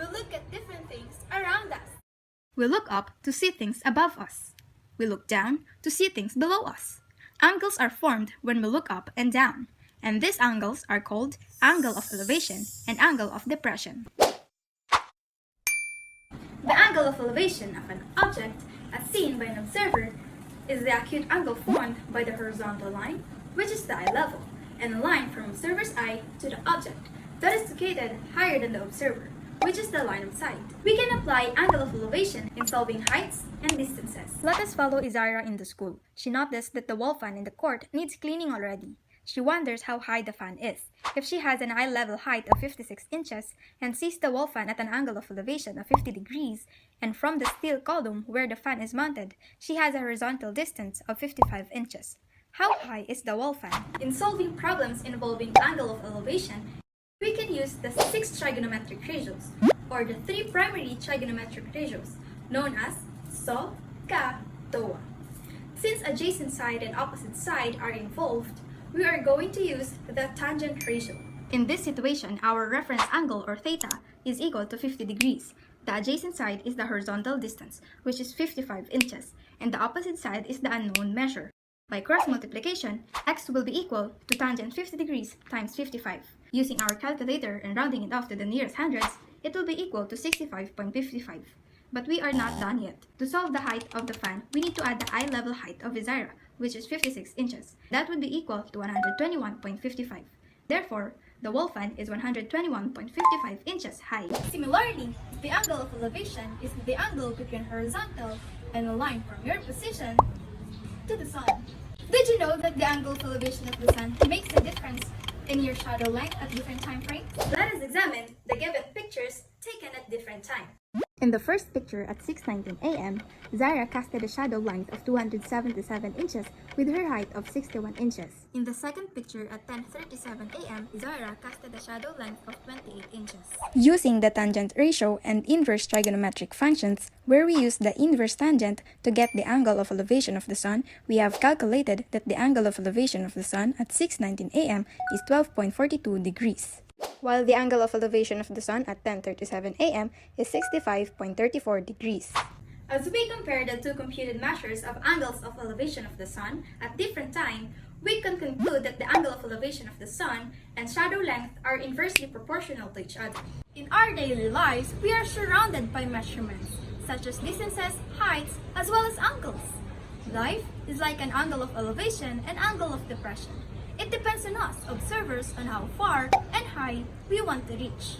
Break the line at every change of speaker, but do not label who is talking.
We look at different things around us.
We look up to see things above us. We look down to see things below us. Angles are formed when we look up and down, and these angles are called angle of elevation and angle of depression.
The angle of elevation of an object, as seen by an observer, is the acute angle formed by the horizontal line, which is the eye level, and a line from observer's eye to the object that is located higher than the observer, which is the line of sight. We can apply angle of elevation in solving heights and distances.
Let us follow Ezairahlyn in the school. She noticed that the wall fan in the court needs cleaning already. She wonders how high the fan is. If she has an eye level height of 56 inches and sees the wall fan at an angle of elevation of 50 degrees, and from the steel column where the fan is mounted, she has a horizontal distance of 55 inches. How high is the wall fan?
In solving problems involving angle of elevation, we can use the 6 trigonometric ratios, or the 3 primary trigonometric ratios, known as SO, Ka, TOA. Since adjacent side and opposite side are involved, we are going to use the tangent ratio.
In this situation, our reference angle or theta is equal to 50 degrees. The adjacent side is the horizontal distance, which is 55 inches, and the opposite side is the unknown measure. By cross multiplication, x will be equal to tangent 50 degrees times 55. Using our calculator and rounding it off to the nearest hundreds, it will be equal to 65.55. But we are not done yet. To solve the height of the fan, we need to add the eye level height of Ezairahlyn, which is 56 inches. That would be equal to 121.55. Therefore, the wall fan is 121.55 inches high.
Similarly, the angle of elevation is the angle between horizontal and a line from your position to the sun. Did you know that the angle of elevation of the sun makes a difference in your shadow length at different time frames? Let us examine the given pictures taken at different times.
In the first picture at 6:19 a.m., Zaira casted a shadow length of 277 inches with her height of 61 inches. In the second picture at 10:37 a.m., Zaira casted a shadow length of 28 inches. Using the tangent ratio and inverse trigonometric functions, where we use the inverse tangent to get the angle of elevation of the sun, we have calculated that the angle of elevation of the sun at 6:19 a.m. is 12.42 degrees. While the angle of elevation of the sun at 10:37 a.m. is 65.34 degrees.
As we compare the two computed measures of angles of elevation of the sun at different time, we can conclude that the angle of elevation of the sun and shadow length are inversely proportional to each other. In our daily lives, we are surrounded by measurements, such as distances, heights, as well as angles. Life is like an angle of elevation and angle of depression. It depends on us, observers, on how far and high we want to reach.